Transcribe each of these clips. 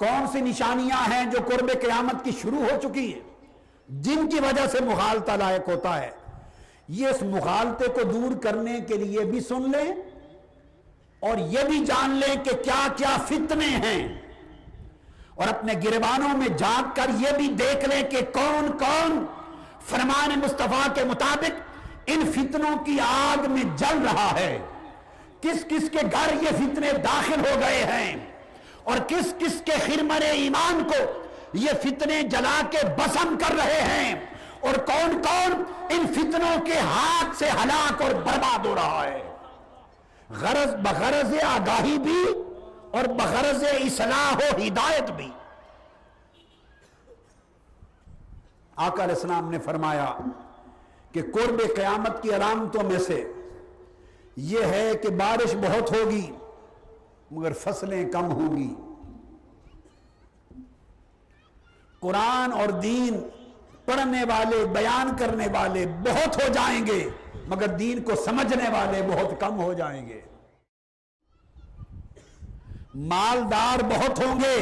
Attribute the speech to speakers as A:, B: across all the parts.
A: کون سی نشانیاں ہیں جو قرب قیامت کی شروع ہو چکی ہیں جن کی وجہ سے مغالطہ لائق ہوتا ہے؟ یہ اس مغالطے کو دور کرنے کے لیے بھی سن لیں اور یہ بھی جان لیں کہ کیا کیا فتنے ہیں، اور اپنے گریبانوں میں جھانک کر یہ بھی دیکھ لیں کہ کون کون فرمان مصطفیٰ کے مطابق ان فتنوں کی آگ میں جل رہا ہے، کس کس کے گھر یہ فتنے داخل ہو گئے ہیں، اور کس کس کے خرمن ایمان کو یہ فتنے جلا کے بسم کر رہے ہیں، اور کون کون ان فتنوں کے ہاتھ سے ہلاک اور برباد ہو رہا ہے، غرض بغرض آگاہی بھی اور بغرض اصلاح و ہدایت بھی۔ آقا علیہ السلام نے فرمایا کہ قرب قیامت کی علامتوں میں سے یہ ہے کہ بارش بہت ہوگی مگر فصلیں کم ہوں گی، قرآن اور دین پڑھنے والے بیان کرنے والے بہت ہو جائیں گے مگر دین کو سمجھنے والے بہت کم ہو جائیں گے، مالدار بہت ہوں گے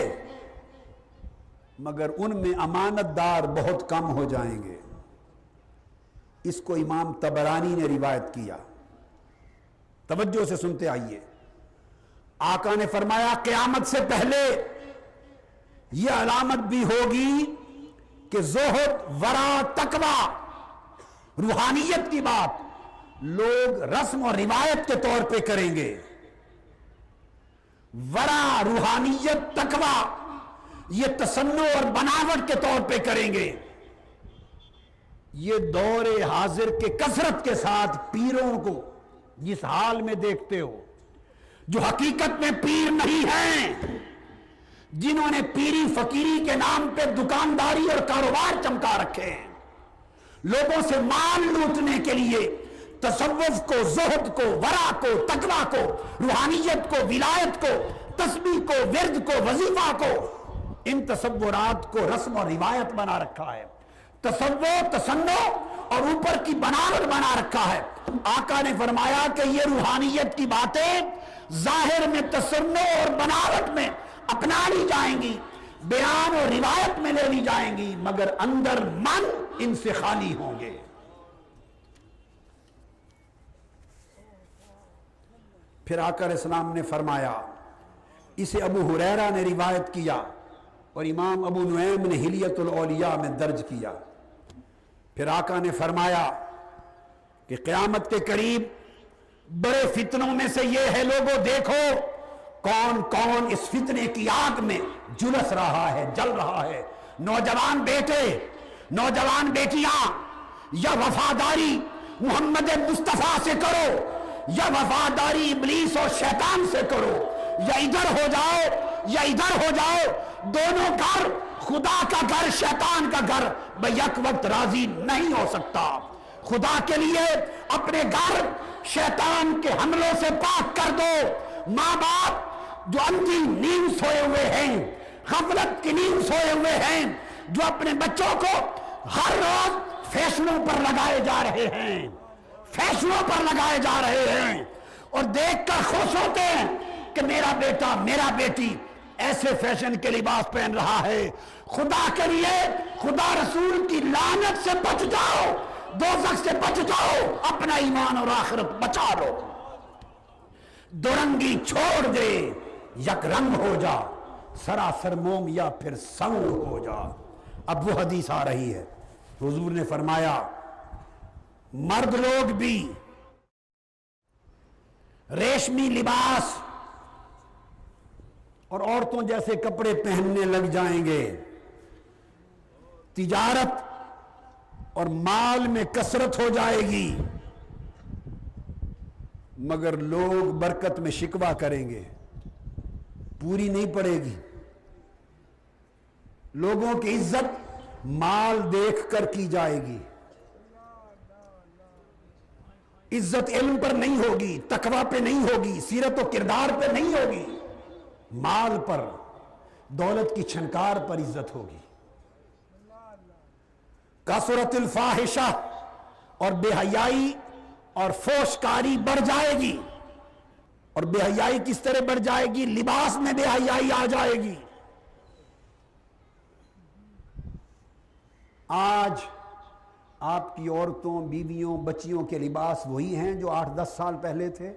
A: مگر ان میں امانت دار بہت کم ہو جائیں گے۔ اس کو امام طبرانی نے روایت کیا، توجہ سے سنتے آئیے۔ آقا نے فرمایا قیامت سے پہلے یہ علامت بھی ہوگی کہ زہد، ورع، تقوی، روحانیت کی بات لوگ رسم اور روایت کے طور پہ کریں گے، ورع، روحانیت، تقوی یہ تصنع اور بناوٹ کے طور پہ کریں گے۔ یہ دور حاضر کے کثرت کے ساتھ پیروں کو جس حال میں دیکھتے ہو، جو حقیقت میں پیر نہیں ہیں، جنہوں نے پیری فقیری کے نام پہ دکانداری اور کاروبار چمکا رکھے ہیں، لوگوں سے مال لوٹنے کے لیے تصوف کو، زہد کو، ورع کو، تقوی کو، روحانیت کو، ولایت کو، تسبیح کو، ورد کو، وظیفہ کو، ان تصورات کو رسم اور روایت بنا رکھا ہے، تصور، تصنع اور اوپر کی بناوٹ بنا رکھا ہے۔ آقا نے فرمایا کہ یہ روحانیت کی باتیں ظاہر میں تصنع اور بناوٹ میں اپنا لی جائیں گی، بیان اور روایت میں لے لی جائیں گی، مگر اندر من ان سے خالی ہوں گے۔ پھر آقا علیہ السلام نے فرمایا، اسے ابو ہریرہ نے روایت کیا اور امام ابو نعیم نے حلیۃ الاولیاء میں درج کیا۔ پھر آقا نے فرمایا کہ قیامت کے قریب بڑے فتنوں میں سے یہ ہے، لوگوں دیکھو کون کون اس فتنے کی آگ میں جلس رہا ہے، جل رہا ہے۔ نوجوان بیٹے، نوجوان بیٹیاں، یا وفاداری محمد مصطفیٰ سے کرو یا وفاداری ابلیس اور شیطان سے کرو، یا ادھر ہو جاؤ یا ادھر ہو جاؤ، دونوں گھر، خدا کا گھر، شیطان کا گھر بیک وقت راضی نہیں ہو سکتا۔ خدا کے لیے اپنے گھر شیطان کے حملوں سے پاک کر دو۔ ماں باپ جو اندھی نیند سوئے ہوئے ہیں، غفلت کی نیند سوئے ہوئے ہیں، جو اپنے بچوں کو ہر روز فیشنوں پر لگائے جا رہے ہیں، فیشنوں پر لگائے جا رہے ہیں، اور دیکھ کر خوش ہوتے ہیں کہ میرا بیٹا، میرا بیٹی ایسے فیشن کے لباس پہن رہا ہے۔ خدا کے لیے، خدا رسول کی لعنت سے بچ جاؤ، دوزخ سے بچ جاؤ، اپنا ایمان اور آخرت بچا لو۔ دورنگی چھوڑ دے، یک رنگ ہو جا، سراسر موم یا پھر سنگ ہو جا۔ اب وہ حدیث آ رہی ہے، حضور نے فرمایا مرد لوگ بھی ریشمی لباس اور عورتوں جیسے کپڑے پہننے لگ جائیں گے، تجارت اور مال میں کثرت ہو جائے گی، مگر لوگ برکت میں شکوہ کریں گے، پوری نہیں پڑے گی۔ لوگوں کی عزت مال دیکھ کر کی جائے گی، عزت علم پر نہیں ہوگی، تقوی پہ نہیں ہوگی، سیرت و کردار پہ نہیں ہوگی، مال پر، دولت کی چھنکار پر عزت ہوگی۔ کثرت الفاحشہ، اور بے حیائی اور فحشکاری بڑھ جائے گی۔ اور بے حیائی کس طرح بڑھ جائے گی؟ لباس میں بے حیائی آ جائے گی، آج آپ کی عورتوں، بیویوں، بچیوں کے لباس وہی ہیں جو 8-10 سال پہلے تھے؟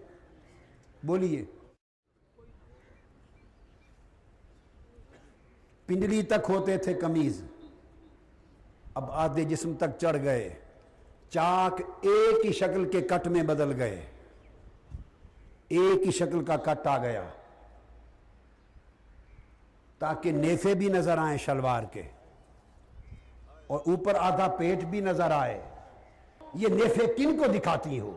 A: بولیے۔ پنڈلی تک ہوتے تھے قمیض، اب آدھے جسم تک چڑھ گئے، چاک ایک ہی شکل کے کٹ میں بدل گئے، ایک ہی شکل کا کٹ آ گیا تاکہ نیفے بھی نظر آئیں شلوار کے اور اوپر آدھا پیٹ بھی نظر آئے۔ یہ نیفے کن کو دکھاتی ہو؟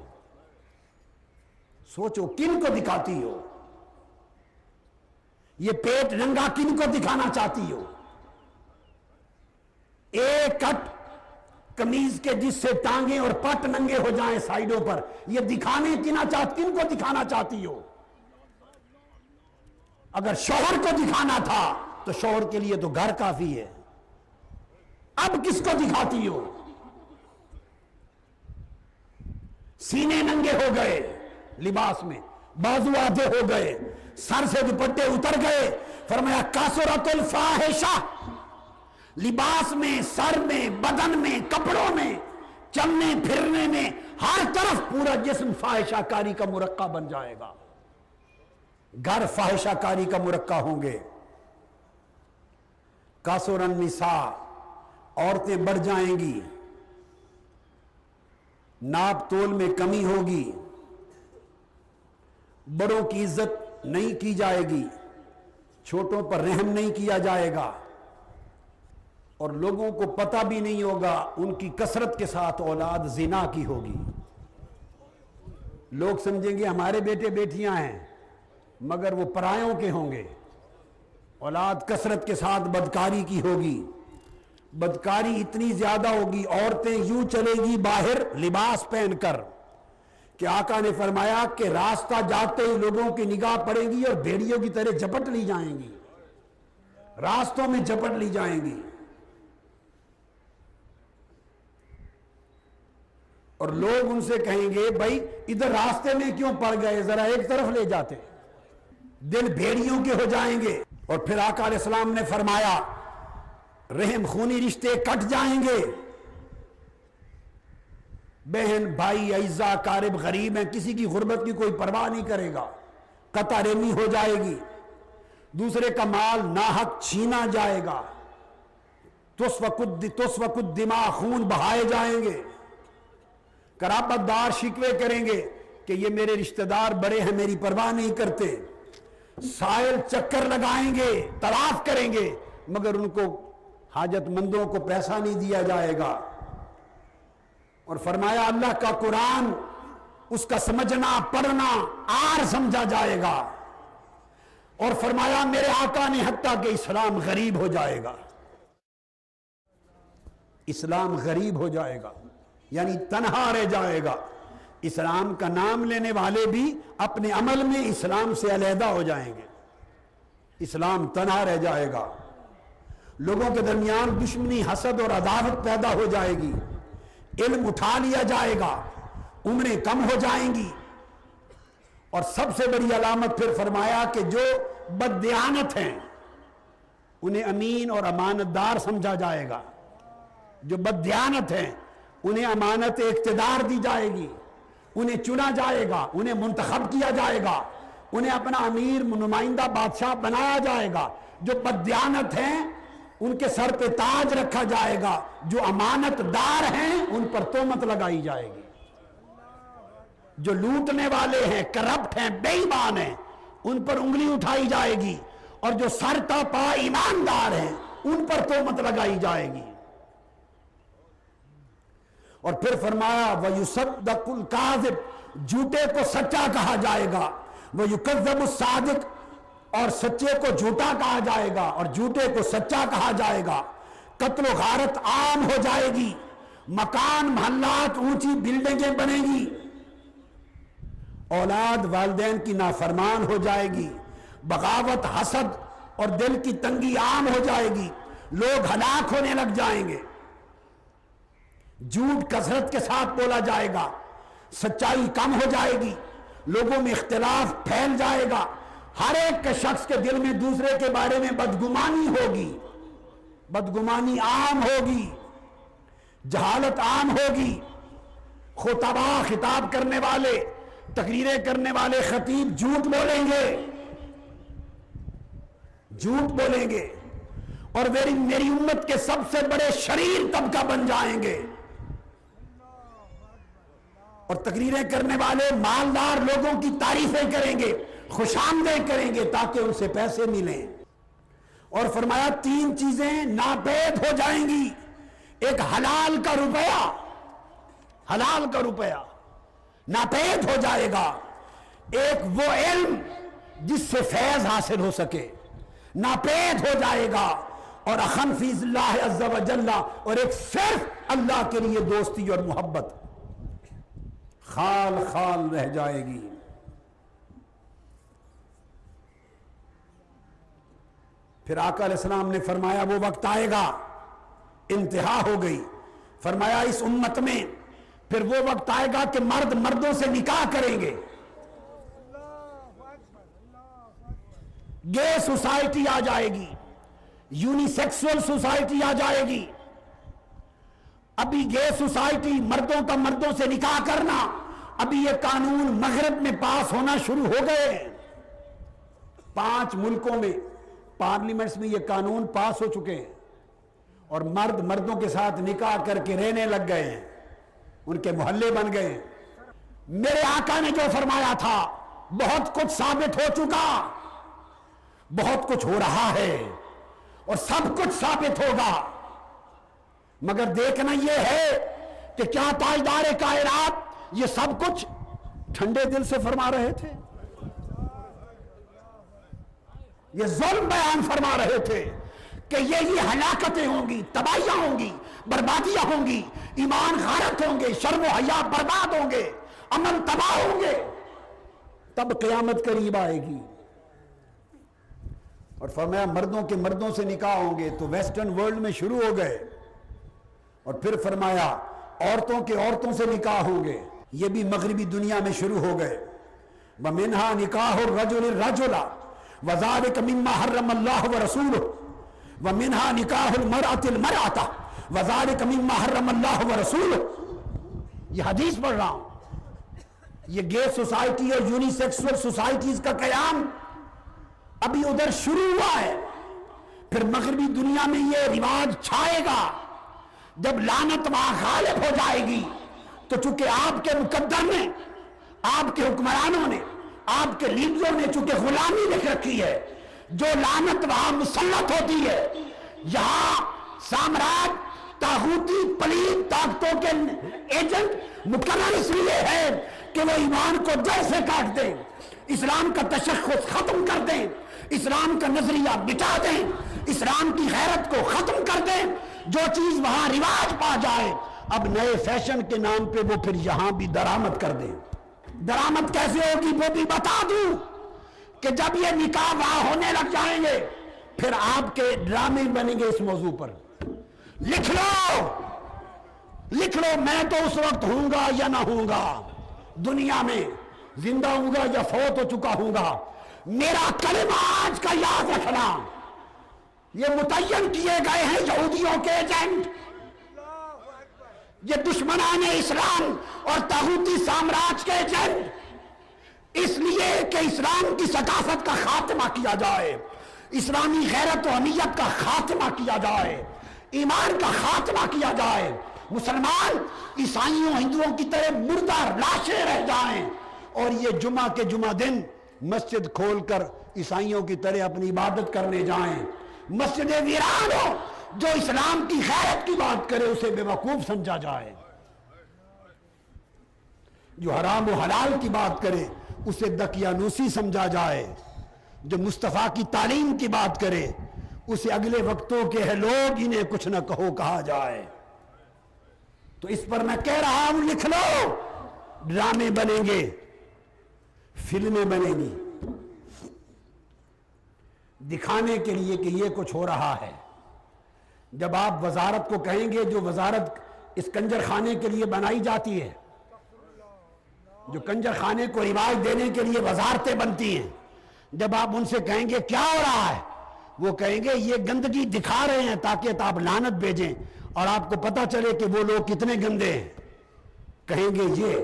A: سوچو کن کو دکھاتی ہو؟ یہ پیٹ ننگا کن کو دکھانا چاہتی ہو؟ ایک کٹ قمیض کے جس سے ٹانگیں اور پٹ ننگے ہو جائیں سائیڈوں پر، یہ دکھانے کن کو دکھانا چاہتی ہو؟ اگر شوہر کو دکھانا تھا تو شوہر کے لیے تو گھر کافی ہے، اب کس کو دکھاتی ہو؟ سینے ننگے ہو گئے لباس میں، بازو آدھے ہو گئے، سر سے دوپٹے اتر گئے۔ فرمایا کثرت الفاحشہ، لباس میں، سر میں، بدن میں، کپڑوں میں، چلنے پھرنے میں، ہر طرف پورا جسم فاحشہ کاری کا مرقع بن جائے گا، گھر فاحشہ کاری کا مرقع ہوں گے۔ کثر النساء، عورتیں بڑھ جائیں گی، ناپ تول میں کمی ہوگی، بڑوں کی عزت نہیں کی جائے گی، چھوٹوں پر رحم نہیں کیا جائے گا، اور لوگوں کو پتہ بھی نہیں ہوگا ان کی کثرت کے ساتھ اولاد زنا کی ہوگی۔ لوگ سمجھیں گے ہمارے بیٹے بیٹیاں ہیں مگر وہ پرایوں کے ہوں گے۔ اولاد کثرت کے ساتھ بدکاری کی ہوگی، بدکاری اتنی زیادہ ہوگی، عورتیں یوں چلے گی باہر لباس پہن کر کہ آقا نے فرمایا کہ راستہ جاتے ہی لوگوں کی نگاہ پڑے گی اور بھیڑیوں کی طرح جھپٹ لی جائیں گی، راستوں میں جھپٹ لی جائیں گی، اور لوگ ان سے کہیں گے بھائی ادھر راستے میں کیوں پڑ گئے، ذرا ایک طرف لے جاتے، دل بھیڑیوں کے ہو جائیں گے۔ اور پھر آقا علیہ السلام نے فرمایا رحم خونی رشتے کٹ جائیں گے، بہن بھائی اعزا قارب غریب ہیں، کسی کی غربت کی کوئی پرواہ نہیں کرے گا، قطع رحمی ہو جائے گی، دوسرے کا مال ناحق چھینا جائے گا، تسفک الدماء، خون بہائے جائیں گے، قرابت دار شکوے کریں گے کہ یہ میرے رشتہ دار بڑے ہیں میری پرواہ نہیں کرتے، سائل چکر لگائیں گے، طواف کریں گے مگر ان کو حاجت مندوں کو پیسہ نہیں دیا جائے گا۔ اور فرمایا اللہ کا قرآن اس کا سمجھنا پڑھنا آر سمجھا جائے گا، اور فرمایا میرے آقا نے حتیٰ کہ اسلام غریب ہو جائے گا، اسلام غریب ہو جائے گا یعنی تنہا رہ جائے گا، اسلام کا نام لینے والے بھی اپنے عمل میں اسلام سے علیحدہ ہو جائیں گے، اسلام تنہا رہ جائے گا، لوگوں کے درمیان دشمنی، حسد اور عداوت پیدا ہو جائے گی، علم اٹھا لیا جائے گا، عمریں کم ہو جائیں گی، اور سب سے بڑی علامت پھر فرمایا کہ جو بددیانت ہیں انہیں امین اور امانت دار سمجھا جائے گا، جو بددیانت ہیں انہیں امانت اقتدار دی جائے گی، انہیں چنا جائے گا، انہیں منتخب کیا جائے گا، انہیں اپنا امیر نمائندہ بادشاہ بنایا جائے گا، جو بددیانت ہیں ان کے سر پہ تاج رکھا جائے گا، جو امانت دار ہیں ان پر تہمت لگائی جائے گی، جو لوٹنے والے ہیں، کرپٹ ہیں، بے ایمان ہیں ان پر انگلی اٹھائی جائے گی، اور جو سر تا پا ایماندار ہیں ان پر تہمت لگائی جائے گی۔ اور پھر فرمایا وَيُصَدَّقُ الْكَاذِبُ، جھوٹے کو سچا کہا جائے گا، وَيُكَذَّبُ الصَّادِقُ، اور سچے کو جھوٹا کہا جائے گا اور جھوٹے کو سچا کہا جائے گا، قتل و غارت عام ہو جائے گی، مکان محلات اونچی بلڈنگیں بنے گی، اولاد والدین کی نافرمان ہو جائے گی، بغاوت، حسد اور دل کی تنگی عام ہو جائے گی، لوگ ہلاک ہونے لگ جائیں گے، جھوٹ کثرت کے ساتھ بولا جائے گا، سچائی کم ہو جائے گی، لوگوں میں اختلاف پھیل جائے گا، ہر ایک کے شخص کے دل میں دوسرے کے بارے میں بدگمانی ہوگی، بدگمانی عام ہوگی، جہالت عام ہوگی، خطبہ خطاب کرنے والے، تقریریں کرنے والے خطیب جھوٹ بولیں گے، جھوٹ بولیں گے، اور میری امت کے سب سے بڑے شریر طبقہ بن جائیں گے۔ اور تقریریں کرنے والے مالدار لوگوں کی تعریفیں کریں گے، خوش آمدیں کریں گے تاکہ ان سے پیسے ملیں۔ اور فرمایا 3 چیزیں ناپید ہو جائیں گی، ایک حلال کا روپیہ، حلال کا روپیہ ناپید ہو جائے گا، ایک وہ علم جس سے فیض حاصل ہو سکے ناپید ہو جائے گا، اور اخن فی اللہ عز و جل، اور ایک صرف اللہ کے لیے دوستی اور محبت خال خال رہ جائے گی۔ پھر آقا علیہ السلام نے فرمایا وہ وقت آئے گا، انتہا ہو گئی، فرمایا اس امت میں پھر وہ وقت آئے گا کہ مرد مردوں سے نکاح کریں گے، گے سوسائٹی آ جائے گی، یونی سیکسول سوسائٹی آ جائے گی۔ ابھی گے سوسائٹی، مردوں کا مردوں سے نکاح کرنا، ابھی یہ قانون مغرب میں پاس ہونا شروع ہو گئے ہیں، 5 ملکوں میں پارلیمنٹس میں یہ قانون پاس ہو چکے ہیں، اور مرد مردوں کے ساتھ نکاح کر کے رہنے لگ گئے ہیں، ان کے محلے بن گئے ہیں۔ میرے آقا نے جو فرمایا تھا بہت کچھ ثابت ہو چکا، بہت کچھ ہو رہا ہے، اور سب کچھ ثابت ہوگا، مگر دیکھنا یہ ہے کہ کیا تاجدار کائنات یہ سب کچھ ٹھنڈے دل سے فرما رہے تھے؟ یہ ظلم بیان فرما رہے تھے کہ یہ ہلاکتیں ہوں گی، تباہیاں ہوں گی، بربادیاں ہوں گی، ایمان غارت ہوں گے، شرم و حیا برباد ہوں گے، امن تباہ ہوں گے، تب قیامت قریب آئے گی۔ اور فرمایا مردوں کے مردوں سے نکاح ہوں گے تو ویسٹرن ورلڈ میں شروع ہو گئے، اور پھر فرمایا عورتوں کے عورتوں سے نکاح ہوں گے، یہ بھی مغربی دنیا میں شروع ہو گئے۔ وَمِنْهَا نِكَاحُ الرَّجُلِ الرَّجُلَ وَذَلِكَ مِمَّا حَرَّمَ اللَّهُ وَرَسُولُهُ وَمِنْهَا نِكَاحُ الْمَرْأَةِ الْمَرْأَةَ وَذَلِكَ مِمَّا حَرَّمَ اللَّهُ وَرَسُولُهُ۔ یہ حدیث پڑھ رہا ہوں۔ یہ گے سوسائٹی اور یونی سیکسول سوسائٹیز کا قیام ابھی ادھر شروع ہوا ہے، پھر مغربی دنیا میں یہ رواج چھائے گا۔ جب لعنت وہاں غالب ہو جائے گی تو چونکہ آپ کے مقدر نے، آپ کے حکمرانوں نے، آپ کے لیڈروں نے چونکہ غلامی لکھ رکھی ہے، جو لعنت وہاں مسلط ہوتی ہے، یہاں سامراج طاغوتی پلید طاقتوں کے ایجنٹ مقرر اس لیے ہے کہ وہ ایمان کو جڑ سے کاٹ دیں، اسلام کا تشخص ختم کر دیں، اسلام کا نظریہ مٹا دیں، اسلام کی غیرت کو ختم کر دیں۔ جو چیز وہاں رواج پا جائے اب نئے فیشن کے نام پہ وہ پھر یہاں بھی درآمد کر دیں۔ درآمد کیسے ہوگی وہ بھی بتا دوں کہ جب یہ نکاح وہاں ہونے لگ جائیں گے پھر آپ کے ڈرامے بنیں گے اس موضوع پر۔ لکھ لو میں تو اس وقت ہوں گا یا نہ ہوں گا، دنیا میں زندہ ہوں گا یا فوت ہو چکا ہوں گا، میرا کلمہ آج کا یاد رکھنا، یہ متعین کیے گئے ہیں یہودیوں کے ایجنٹ، یہ دشمنان اسلام اور طاغوتی سامراج کے ایجنٹ، اس لیے کہ اسلام کی ثقافت کا خاتمہ کیا جائے، اسلامی غیرت و حمیت کا خاتمہ کیا جائے، ایمان کا خاتمہ کیا جائے، مسلمان عیسائیوں ہندوؤں کی طرح مردہ لاشیں رہ جائیں، اور یہ جمعہ کے جمعہ دن مسجد کھول کر عیسائیوں کی طرح اپنی عبادت کرنے جائیں، مسجد ویران ہو، جو اسلام کی غیرت کی بات کرے اسے بے وقوف سمجھا جائے، جو حرام و حلال کی بات کرے اسے دقیانوسی سمجھا جائے، جو مصطفیٰ کی تعلیم کی بات کرے اسے اگلے وقتوں کے ہے لوگ انہیں کچھ نہ کہو کہا جائے۔ تو اس پر میں کہہ رہا ہوں لکھ لو، ڈرامے بنیں گے، فلمیں بنیں گی، دکھانے کے لیے کہ یہ کچھ ہو رہا ہے۔ جب آپ وزارت کو کہیں گے، جو وزارت اس کنجر خانے کے لیے بنائی جاتی ہے، جو کنجر خانے کو رواج دینے کے لیے وزارتیں بنتی ہیں، جب آپ ان سے کہیں گے کیا ہو رہا ہے، وہ کہیں گے یہ گندگی دکھا رہے ہیں تاکہ آپ لعنت بھیجیں۔ اور آپ کو پتا چلے کہ وہ لوگ کتنے گندے ہیں، کہیں گے یہ،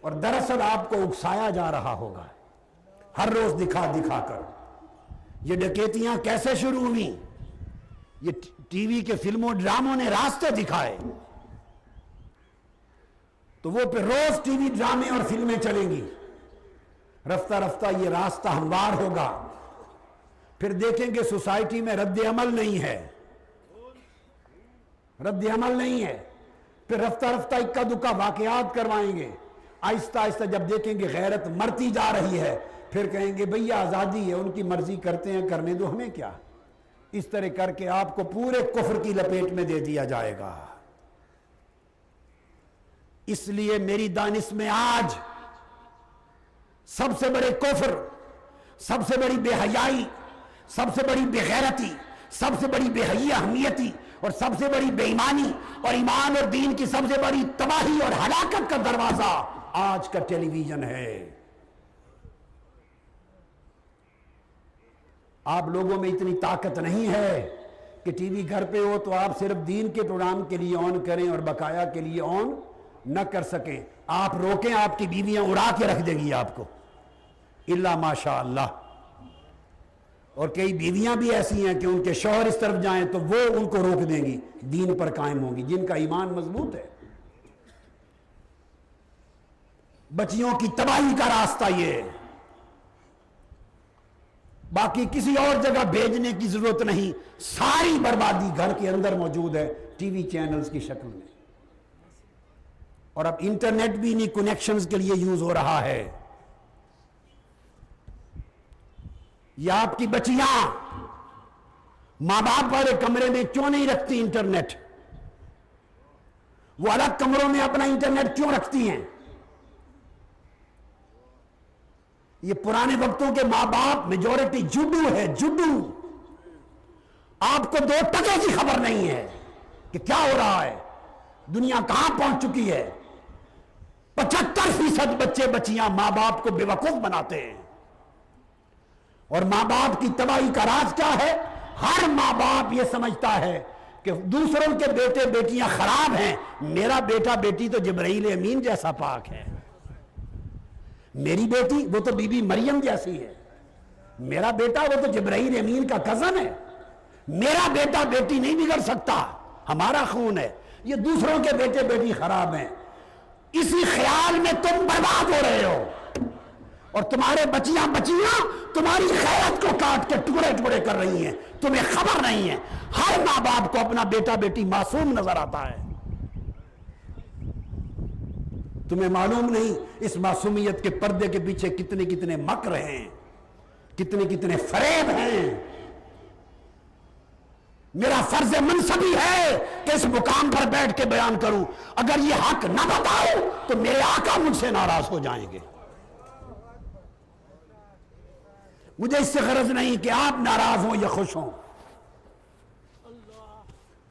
A: اور دراصل آپ کو اکسایا جا رہا ہوگا ہر روز دکھا دکھا کر۔ یہ ڈکیتیاں کیسے شروع ہوئی؟ یہ ٹی وی کے فلموں ڈراموں نے راستے دکھائے، تو وہ پھر روز ٹی وی ڈرامے اور فلمیں چلیں گی، رفتہ رفتہ یہ راستہ ہموار ہوگا، پھر دیکھیں گے سوسائٹی میں رد عمل نہیں ہے، رد عمل نہیں ہے، پھر رفتہ رفتہ اکا دکا واقعات کروائیں گے، آہستہ آہستہ جب دیکھیں گے غیرت مرتی جا رہی ہے، پھر کہیں گے بھئی آزادی ہے، ان کی مرضی کرتے ہیں، کرنے دو، ہمیں کیا۔ اس طرح کر کے آپ کو پورے کفر کی لپیٹ میں دے دیا جائے گا۔ اس لیے میری دانش میں آج سب سے بڑے کفر، سب سے بڑی بے حیائی، سب سے بڑی بے غیرتی، سب سے بڑی بے حیائی اہمیتی، اور سب سے بڑی بے ایمانی اور ایمان اور دین کی سب سے بڑی تباہی اور ہلاکت کا دروازہ آج کا ٹیلی ویژن ہے۔ آپ لوگوں میں اتنی طاقت نہیں ہے کہ ٹی وی گھر پہ ہو تو آپ صرف دین کے پروگرام کے لیے آن کریں اور بقایا کے لیے آن نہ کر سکیں۔ آپ روکیں، آپ کی بیویاں اڑا کے رکھ دے گی آپ کو، الا ماشاء اللہ۔ اور کئی بیویاں بھی ایسی ہیں کہ ان کے شوہر اس طرف جائیں تو وہ ان کو روک دیں گی، دین پر قائم ہوں گی، جن کا ایمان مضبوط ہے۔ بچیوں کی تباہی کا راستہ یہ ہے، باقی کسی اور جگہ بھیجنے کی ضرورت نہیں، ساری بربادی گھر کے اندر موجود ہے ٹی وی چینلز کی شکل میں، اور اب انٹرنیٹ بھی انہی کنیکشنز کے لیے یوز ہو رہا ہے۔ یا آپ کی بچیاں ماں باپ والے کمرے میں کیوں نہیں رکھتی انٹرنیٹ؟ وہ الگ کمروں میں اپنا انٹرنیٹ کیوں رکھتی ہیں؟ یہ پرانے وقتوں کے ماں باپ میجورٹی جڈو ہے، جڈو۔ آپ کو 2 ٹکے کی خبر نہیں ہے کہ کیا ہو رہا ہے، دنیا کہاں پہنچ چکی ہے۔ 75% بچے بچیاں ماں باپ کو بے وقوف بناتے ہیں، اور ماں باپ کی تباہی کا راز کیا ہے؟ ہر ماں باپ یہ سمجھتا ہے کہ دوسروں کے بیٹے بیٹیاں خراب ہیں، میرا بیٹا بیٹی تو جبرائیل امین جیسا پاک ہے، میری بیٹی وہ تو بی بی مریم جیسی ہے، میرا بیٹا وہ تو جبرائیل امین کا کزن ہے، میرا بیٹا بیٹی نہیں بگڑ سکتا، ہمارا خون ہے، یہ دوسروں کے بیٹے بیٹی خراب ہیں۔ اسی خیال میں تم برباد ہو رہے ہو، اور تمہارے بچیاں تمہاری غیرت کو کاٹ کے ٹکڑے ٹکڑے کر رہی ہیں، تمہیں خبر نہیں ہے۔ ہر ماں باپ کو اپنا بیٹا بیٹی معصوم نظر آتا ہے، تمہیں معلوم نہیں اس معصومیت کے پردے کے پیچھے کتنے کتنے مکر ہیں، کتنے کتنے فریب ہیں۔ میرا فرض منصبی ہے کہ اس مقام پر بیٹھ کے بیان کروں، اگر یہ حق نہ بتاؤں تو میرے آقا مجھ سے ناراض ہو جائیں گے۔ مجھے اس سے غرض نہیں کہ آپ ناراض ہوں یا خوش ہوں،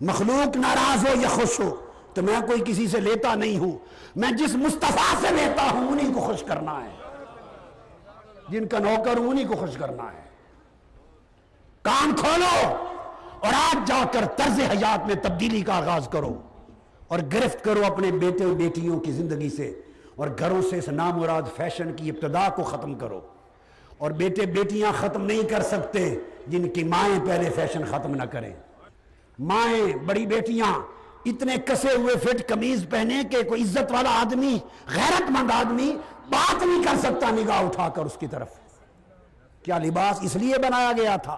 A: مخلوق ناراض ہو یا خوش ہو تو میں کوئی کسی سے لیتا نہیں ہوں، میں جس مصطفیٰ سے لیتا ہوں انہی کو خوش کرنا ہے، جن کا نوکر ہوں انہی کو خوش کرنا ہے۔ کان کھولو اور آج جا کر طرز حیات میں تبدیلی کا آغاز کرو، اور گرفت کرو اپنے بیٹے اور بیٹیوں کی زندگی سے، اور گھروں سے اس نامراد فیشن کی ابتدا کو ختم کرو۔ اور بیٹے بیٹیاں ختم نہیں کر سکتے جن کی مائیں پہلے فیشن ختم نہ کریں۔ مائیں، بڑی بیٹیاں اتنے کسے ہوئے فٹ قمیض پہنے کہ کوئی عزت والا آدمی، غیرت مند آدمی بات نہیں کر سکتا نگاہ اٹھا کر اس کی طرف۔ کیا لباس اس لیے بنایا گیا تھا؟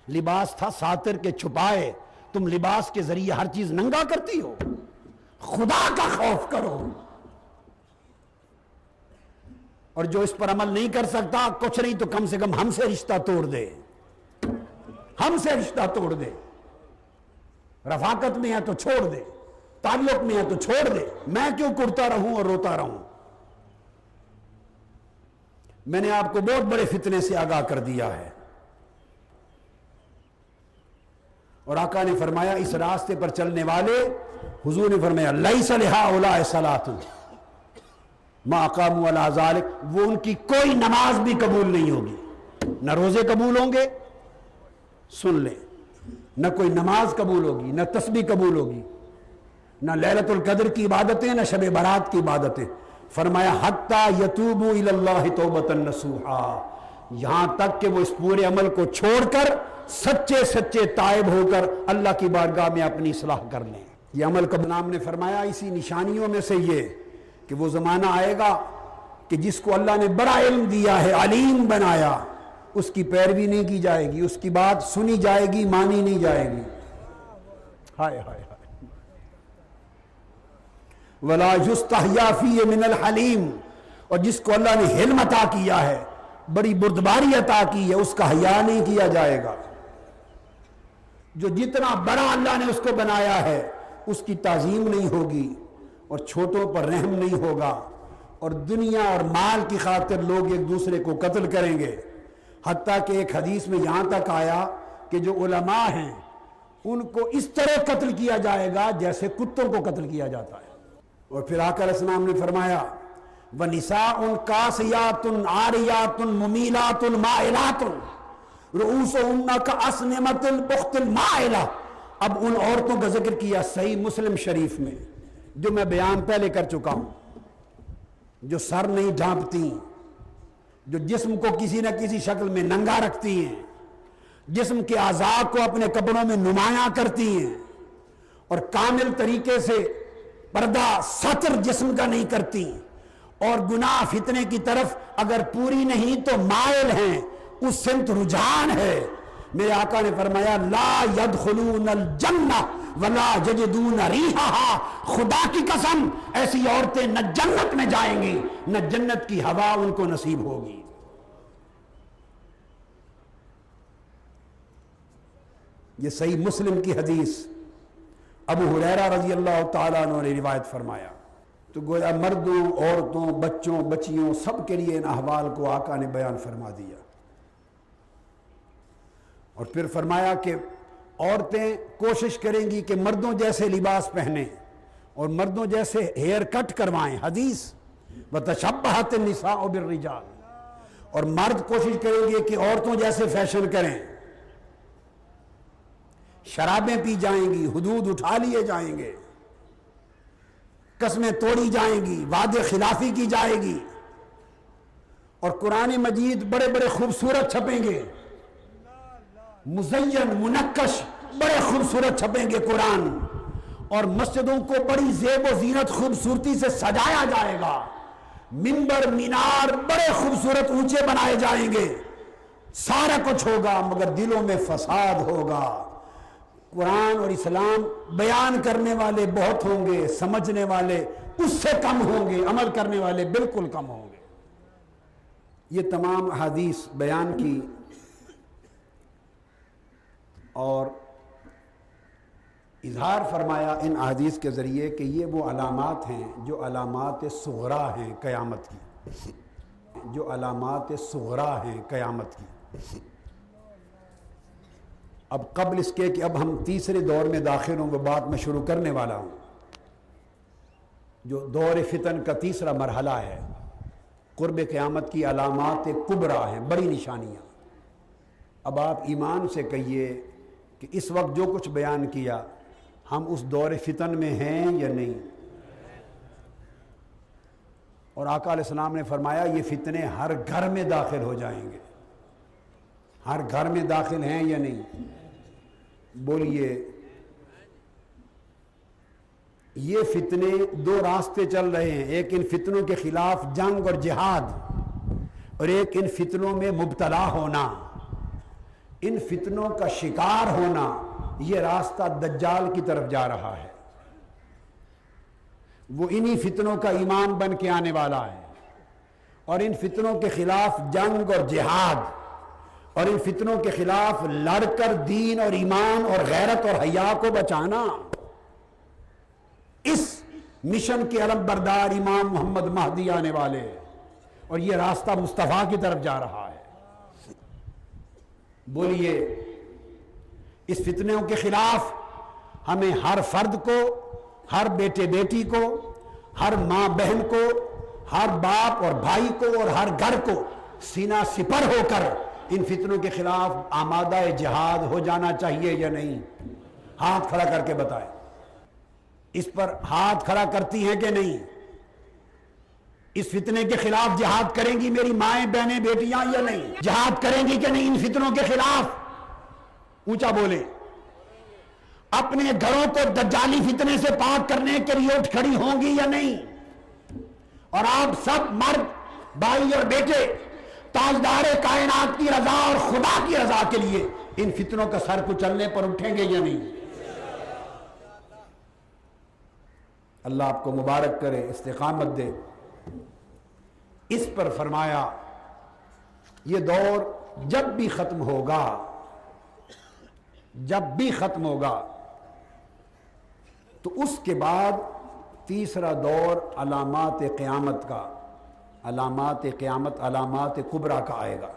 A: لباس تھا ساتر کے چھپائے، تم لباس کے ذریعے ہر چیز ننگا کرتی ہو۔ خدا کا خوف کرو، اور جو اس پر عمل نہیں کر سکتا کچھ نہیں تو کم سے کم ہم سے رشتہ توڑ دے، ہم سے رشتہ توڑ دے۔ رفاقت میں ہے تو چھوڑ دے، تعلق میں ہے تو چھوڑ دے، میں کیوں کرتا رہوں اور روتا رہوں؟ میں نے آپ کو بہت بڑے فتنے سے آگاہ کر دیا ہے، اور آقا نے فرمایا اس راستے پر چلنے والے، حضور نے فرمایا لیس لہؤلاء صلاۃ ما اقاموا علی ذلک، وہ ان کی کوئی نماز بھی قبول نہیں ہوگی، نہ روزے قبول ہوں گے، سن لیں، نہ کوئی نماز قبول ہوگی، نہ تسبیح قبول ہوگی، نہ لیلۃ القدر کی عبادتیں، نہ شب برات کی عبادتیں۔ فرمایا حتی یتوبوا الی اللہ توبۃ نصوحا، یہاں تک کہ وہ اس پورے عمل کو چھوڑ کر سچے سچے تائب ہو کر اللہ کی بارگاہ میں اپنی اصلاح کر لیں۔ یہ عمل کا نام نے فرمایا اسی نشانیوں میں سے یہ کہ وہ زمانہ آئے گا کہ جس کو اللہ نے بڑا علم دیا ہے، علیم بنایا، اس کی پیروی نہیں کی جائے گی، اس کی بات سنی جائے گی، مانی نہیں جائے گی۔ ہائے ہائے ہائے۔ وَلَا يُسْتَحْيَا فِيهِ مِنَ الْحَلِيمِ، اور جس کو اللہ نے حلم عطا کیا ہے، بڑی بردباری عطا کی ہے، اس کا حیا نہیں کیا جائے گا۔ جو جتنا بڑا اللہ نے اس کو بنایا ہے اس کی تعظیم نہیں ہوگی، اور چھوٹوں پر رحم نہیں ہوگا، اور دنیا اور مال کی خاطر لوگ ایک دوسرے کو قتل کریں گے۔ حتیٰ کہ ایک حدیث میں یہاں تک آیا کہ جو علماء ہیں ان کو اس طرح قتل کیا جائے گا جیسے کتوں کو قتل کیا جاتا ہے۔ اور پھر آقا علیہ السلام نے فرمایا وَنِسَاءٌ قَاسِيَاتٌ عَارِيَاتٌ مُمِيلَاتٌ مَائِلَاتٌ رُؤُوسُهُنَّ كَأَسْنِمَةِ الْبُخْتِ الْمَائِلَةِ۔ اب ان عورتوں کا ذکر کیا صحیح مسلم شریف میں، جو میں بیان پہلے کر چکا ہوں، جو سر نہیں ڈھانپتی، جو جسم کو کسی نہ کسی شکل میں ننگا رکھتی ہیں، جسم کے اعضاء کو اپنے کپڑوں میں نمایاں کرتی ہیں، اور کامل طریقے سے پردہ ستر جسم کا نہیں کرتی، اور گناہ فتنے کی طرف اگر پوری نہیں تو مائل ہیں، اس سمت رجحان ہے۔ میرے آقا نے فرمایا لا يدخلون الجنہ ولا یجدون ریحہا، خدا کی قسم ایسی عورتیں نہ جنت میں جائیں گی نہ جنت کی ہوا ان کو نصیب ہوگی۔ یہ صحیح مسلم کی حدیث ابو ہریرہ رضی اللہ تعالیٰ عنہ نے روایت فرمایا۔ تو گویا مردوں، عورتوں، بچوں، بچیوں سب کے لیے ان احوال کو آقا نے بیان فرما دیا۔ اور پھر فرمایا کہ عورتیں کوشش کریں گی کہ مردوں جیسے لباس پہنیں اور مردوں جیسے ہیئر کٹ کروائیں، حدیث وَتَشَبَّهَتِ النِّسَاءُ بِالرِّجَالِ، اور مرد کوشش کریں گے کہ عورتوں جیسے فیشن کریں، شرابیں پی جائیں گی، حدود اٹھا لیے جائیں گے، قسمیں توڑی جائیں گی، وعدے خلافی کی جائے گی، اور قرآن مجید بڑے بڑے خوبصورت چھپیں گے، مزین منقش بڑے خوبصورت چھپیں گے قرآن، اور مسجدوں کو بڑی زیب و زینت خوبصورتی سے سجایا جائے گا، منبر مینار بڑے خوبصورت اونچے بنائے جائیں گے، سارا کچھ ہوگا مگر دلوں میں فساد ہوگا۔ قرآن اور اسلام بیان کرنے والے بہت ہوں گے، سمجھنے والے اس سے کم ہوں گے، عمل کرنے والے بالکل کم ہوں گے۔ یہ تمام احادیث بیان کی اور اظہار فرمایا ان احادیث کے ذریعے کہ یہ وہ علامات ہیں جو علامات صغرا ہیں قیامت کی، جو علامات صغرا ہیں قیامت کی۔ اب قبل اس کے کہ اب ہم تیسرے دور میں داخل ہوں، وہ بات میں شروع کرنے والا ہوں، جو دور فتن کا تیسرا مرحلہ ہے، قرب قیامت کی علامات کبریٰ ہیں، بڑی نشانیاں۔ اب آپ ایمان سے کہیے کہ اس وقت جو کچھ بیان کیا ہم اس دور فتن میں ہیں یا نہیں؟ اور آقا علیہ السلام نے فرمایا یہ فتنے ہر گھر میں داخل ہو جائیں گے، ہر گھر میں داخل ہیں یا نہیں؟ بولیے۔ یہ فتنے دو راستے چل رہے ہیں، ایک ان فتنوں کے خلاف جنگ اور جہاد، اور ایک ان فتنوں میں مبتلا ہونا، ان فتنوں کا شکار ہونا۔ یہ راستہ دجال کی طرف جا رہا ہے، وہ انہی فتنوں کا امام بن کے آنے والا ہے، اور ان فتنوں کے خلاف جنگ اور جہاد اور ان فتنوں کے خلاف لڑ کر دین اور ایمان اور غیرت اور حیا کو بچانا، اس مشن کے علم بردار امام محمد مہدی آنے والے، اور یہ راستہ مصطفیٰ کی طرف جا رہا ہے۔ بولیے، اس فتنوں کے خلاف ہمیں ہر فرد کو، ہر بیٹے بیٹی کو، ہر ماں بہن کو، ہر باپ اور بھائی کو اور ہر گھر کو سینہ سپر ہو کر ان فتنوں کے خلاف آمادہ جہاد ہو جانا چاہیے یا نہیں؟ ہاتھ کھڑا کر کے بتائیں۔ اس پر ہاتھ کھڑا کرتی ہیں کہ نہیں؟ اس فتنے کے خلاف جہاد کریں گی میری مائیں بہنیں بیٹیاں یا نہیں؟ جہاد کریں گی کہ نہیں ان فتنوں کے خلاف؟ اونچا بولیں۔ اپنے گھروں کو دجالی فتنے سے پاک کرنے کے لیے اٹھ کھڑی ہوں گی یا نہیں؟ اور آپ سب مرد بھائی اور بیٹے تاجدار کائنات کی رضا اور خدا کی رضا کے لیے ان فتنوں کا سر کچلنے پر اٹھیں گے یا نہیں؟ اللہ آپ کو مبارک کرے، استقامت دے۔ اس پر فرمایا یہ دور جب بھی ختم ہوگا، جب بھی ختم ہوگا تو اس کے بعد تیسرا دور علامات قیامت کا، علامات قیامت، علامات کبریٰ کا آئے گا۔